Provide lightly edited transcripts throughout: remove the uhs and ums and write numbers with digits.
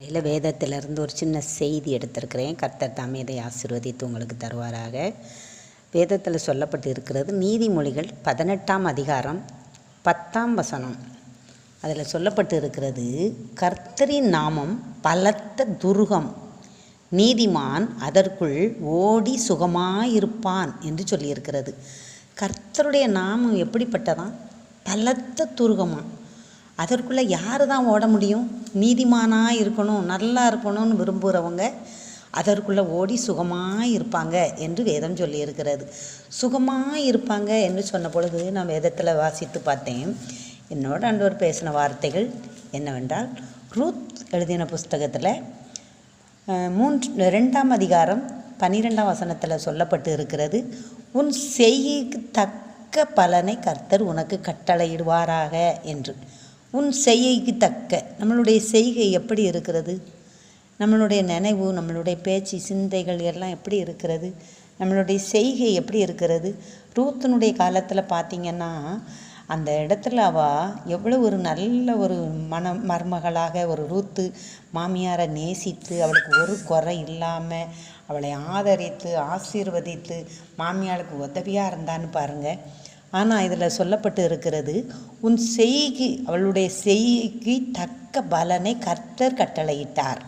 இதில் வேதத்திலிருந்து ஒரு சின்ன செய்தி எடுத்திருக்கிறேன். கர்த்தர் தாமே இதை ஆசீர்வதித்து உங்களுக்கு தருவாராக. வேதத்தில் சொல்லப்பட்டு இருக்கிறது நீதிமொழிகள் 18ஆம் அதிகாரம் 10ஆம் வசனம். அதில் சொல்லப்பட்டு இருக்கிறது, கர்த்தரின் நாமம் பலத்த துருகம், நீதிமான் அதற்குள் ஓடி சுகமாயிருப்பான் என்று சொல்லியிருக்கிறது. கர்த்தருடைய நாமம் எப்படிப்பட்டதான்? பலத்த துருகமா. அதற்குள்ளே யார் தான் ஓட முடியும்? நீதிமானாக இருக்கணும், நல்லா இருக்கணும்னு விரும்புகிறவங்க அதற்குள்ளே ஓடி சுகமாக இருப்பாங்க என்று வேதம் சொல்லியிருக்கிறது. சுகமாக இருப்பாங்க என்று சொன்ன பொழுது நான் வேதத்தில் வாசித்து பார்த்தேன். என்னோட ஆண்டவர் பேசின வார்த்தைகள் என்னவென்றால், ரூத் எழுதின புஸ்தகத்தில் 2ஆம் அதிகாரம் 12ஆம் வசனத்தில் சொல்லப்பட்டு இருக்கிறது, உன் செய்கைக்கு தக்க பலனை கர்த்தர் உனக்கு கட்டளையிடுவாராக என்று. உன் செய்கைக்கு தக்க, நம்மளுடைய செய்கை எப்படி இருக்கிறது? நம்மளுடைய நினைவு, நம்மளுடைய பேச்சு, சிந்தைகள் எல்லாம் எப்படி இருக்கிறது? நம்மளுடைய செய்கை எப்படி இருக்கிறது? ரூத்தினுடைய காலத்தில் பார்த்திங்கன்னா, அந்த இடத்துல அவள் எவ்வளோ ஒரு நல்ல ஒரு மருமகளாக ஒரு ரூத்து மாமியாரை நேசித்து அவளுக்கு ஒரு குறை இல்லாமல் அவளை ஆதரித்து ஆசீர்வதித்து மாமியாருக்கு உதவியாக இருந்தான்னு பாருங்கள். ஆனால் இதில் சொல்லப்பட்டு இருக்கிறது, உன் செய்கை, அவளுடைய செய்கைக்கு தக்க பலனை கர்த்தர் கட்டளையிட்டார்.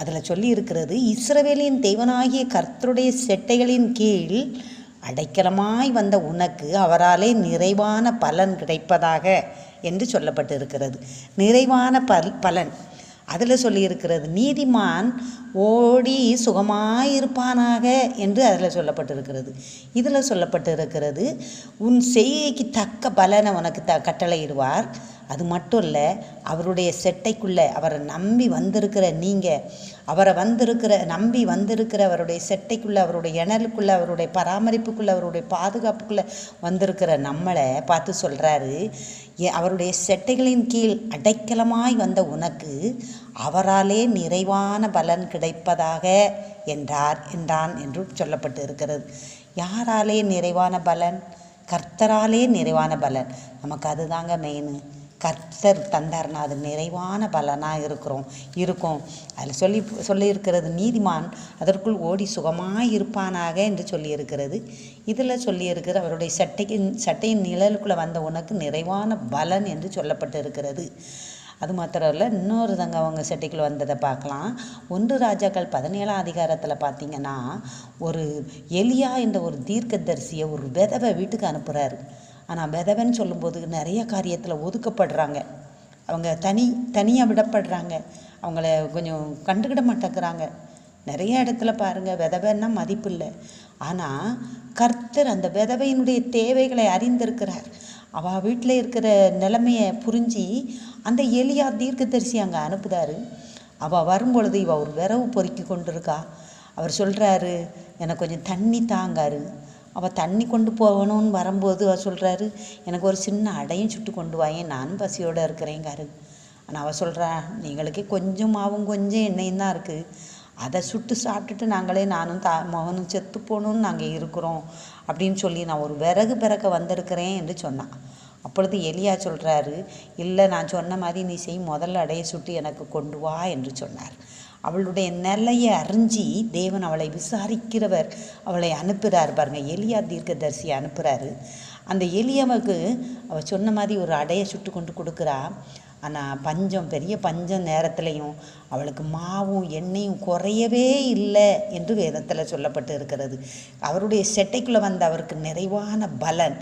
அதில் சொல்லி இருக்கிறது, இஸ்ரவேலின் தேவனாகிய கர்த்தருடைய செட்டைகளின் கீழ் அடைக்கலமாய் வந்த உனக்கு அவராலே நிறைவான பலன் கிடைப்பதாக என்று சொல்லப்பட்டு இருக்கிறது. நிறைவான பலன் அதில் சொல்லியிருக்கிறது, நீதிமான் ஓடி சுகமாயிருப்பானாக என்று அதில் சொல்லப்பட்டிருக்கிறது. இதில் சொல்லப்பட்டிருக்கிறது, உன் செய்கைக்கு தக்க பலனை உனக்கு கட்டளையிடுவார். அது மட்டும் இல்லை, அவருடைய செட்டைக்குள்ளே அவரை நம்பி வந்திருக்கிற நீங்கள், அவரை நம்பி வந்திருக்கிற அவருடைய செட்டைக்குள்ளே, அவருடைய இணலுக்குள்ளே, அவருடைய பராமரிப்புக்குள்ளே, அவருடைய பாதுகாப்புக்குள்ளே வந்திருக்கிற நம்மளை பார்த்து சொல்கிறாரு, அவருடைய செட்டைகளின் கீழ் அடைக்கலமாய் வந்த உனக்கு அவராலே நிறைவான பலன் கிடைப்பதாக என்றான் என்று சொல்லப்பட்டு இருக்கிறது. யாராலே நிறைவான பலன்? கர்த்தராலே நிறைவான பலன். நமக்கு அதுதாங்க மெயின். கர்த்தர் தந்தார்னா அது நிறைவான பலனாக இருக்கும். அதில் சொல்லியிருக்கிறது, நீதிமான் அதற்குள் ஓடி சுகமாக இருப்பானாக என்று சொல்லியிருக்கிறது. இதில் சொல்லியிருக்கிற அவருடைய சட்டையின் நிழலுக்குள்ளே வந்த உனக்கு நிறைவான பலன் என்று சொல்லப்பட்டு இருக்கிறது. அது மாத்திரம் இல்லை, இன்னொரு தங்க அவங்க செட்டைக்குள்ளே வந்ததை பார்க்கலாம். 1 ராஜாக்கள் 17ஆம் அதிகாரத்தில் பார்த்திங்கன்னா, ஒரு எலியா என்ற ஒரு தீர்க்கதரிசியை ஒரு விதவை வீட்டுக்கு அனுப்புகிறாரு. ஆனால் விதவைன்னு சொல்லும்போது நிறைய காரியத்தில் ஒதுக்கப்படுறாங்க, அவங்க தனியாக விடப்படுறாங்க, அவங்கள கொஞ்சம் கண்டுக்கிட மாட்டேங்கிறாங்க. நிறைய இடத்துல பாருங்கள், விதவைன்னா மதிப்பு இல்லை. ஆனால் கர்த்தர் அந்த விதவையினுடைய தேவைகளை அறிந்திருக்கிறார். அவள் வீட்டில் இருக்கிற நிலைமையை புரிஞ்சு அந்த எலியா தீர்க்கதரிசி அங்கே அனுப்புதாரு. அவள் வரும்பொழுது இவள் ஒரு விரவு பொறுக்கி கொண்டு இருக்கா. அவர் சொல்கிறாரு, எனக்கு கொஞ்சம் தண்ணி தாங்காரு. அவள் தண்ணி கொண்டு போகணும்னு வரும்போது அவள் சொல்கிறாரு, எனக்கு ஒரு சின்ன அடையும் சுட்டு கொண்டு வாயேன், நானும் பசியோடு இருக்கிறேங்காரு. ஆனால் அவள் சொல்கிறா, நீங்களுக்கே கொஞ்சம் மாவும் கொஞ்சம் எண்ணெயும் தான் இருக்குது, அதை சுட்டு சாப்பிட்டுட்டு நானும் மகனும் செத்து போகணுன்னு நாங்கள் இருக்கிறோம் அப்படின்னு சொல்லி நான் ஒரு விறகு பிறக்க வந்திருக்கிறேன் என்று சொன்னான். அப்பொழுது எலியா சொல்கிறாரு, இல்லை, நான் சொன்ன மாதிரி நீ முதல்ல அடைய சுட்டு எனக்கு கொண்டு வா என்று சொன்னார். அவளுடைய நிலையை அறிஞ்சி தேவன் அவளை விசாரிக்கிறவர் அவளை அனுப்புகிறார். பாருங்கள், எலியா தீர்க்கதரிசியை அனுப்புகிறாரு. அந்த எலியாவுக்கு அவள் சொன்ன மாதிரி ஒரு அடையை சுட்டு கொண்டு கொடுக்குறா. ஆனால் பெரிய பஞ்சம் நேரத்துலையும் அவளுக்கு மாவும் எண்ணெயும் குறையவே இல்லை என்று வேதத்தில் சொல்லப்பட்டு இருக்கிறது. அவருடைய செட்டைக்குள்ளே வந்த அவருக்கு நிறைவான பலன்,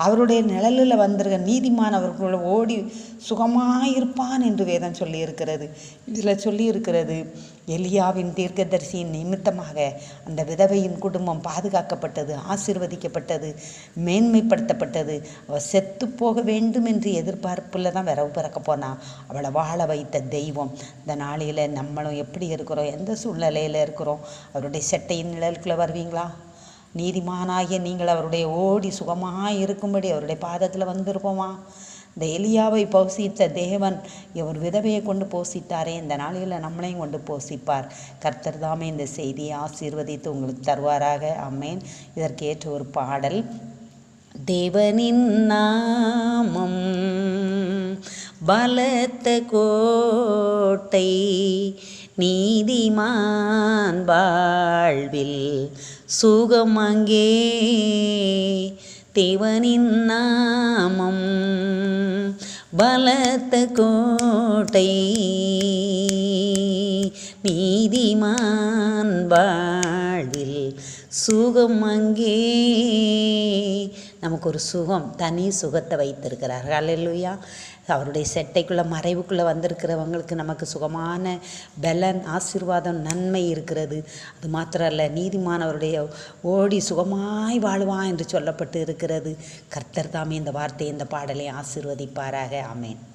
அவருடைய நிழலில் வந்திருக்க நீதிமான் அவர்களுக்குள்ள ஓடி சுகமாயிருப்பான் என்று வேதம் சொல்லியிருக்கிறது. இதில் சொல்லியிருக்கிறது, எலியாவின் தீர்க்கதரிசியின் நிமித்தமாக அந்த விதவையின் குடும்பம் பாதுகாக்கப்பட்டது, ஆசீர்வதிக்கப்பட்டது, மேன்மைப்படுத்தப்பட்டது. அவள் செத்து போக வேண்டும் என்று எதிர்பார்ப்பில் தான் விரவு பிறக்க போனான். அவளை வாழ வைத்த தெய்வம். இந்த நாளில் நம்மளும் எப்படி இருக்கிறோம், எந்த சூழ்நிலையில் இருக்கிறோம்? அவருடைய செட்டையின் நிழலுக்குள்ளே வருவீங்களா? நீதிமானாகிய நீங்கள் அவருடைய ஓடி சுகமாக இருக்கும்படி அவருடைய பாதத்தில் வந்திருப்போமா? இந்த எலியாவை போஷித்த தேவன் ஒரு விதவையை கொண்டு போஷித்தாரே, இந்த நாளில் நம்மளையும் கொண்டு போஷிப்பார். கர்த்தர் தாமே இந்த செய்தியை ஆசீர்வதித்து உங்களுக்கு தருவாராக. ஆமென். இதற்கேற்ற ஒரு பாடல், தேவனின் நாமம் பலத்த கோட்டை நீதிமான் வாழ்வில் சுகம் அங்கே தேவனின் நாமம் பலத்த கோட்டை நீதிமான் வாழ்வில் சுகம் அங்கே. நமக்கு ஒரு சுகம், தனி சுகத்தை வைத்திருக்கிறார். அல்லேலூயா. அவருடைய செட்டைக்குள்ளே மறைவுக்குள்ளே வந்திருக்கிறவங்களுக்கு நமக்கு சுகமான பலன், ஆசீர்வாதம், நன்மை இருக்கிறது. அது மாத்திரம் அல்ல, நீதிமானவருடைய ஓடி சுகமாய் வாழ்வான் என்று சொல்லப்பட்டு இருக்கிறது. கர்த்தர் தாமே இந்த வார்த்தையை, இந்த பாடலை ஆசீர்வதிப்பாராக. ஆமேன்.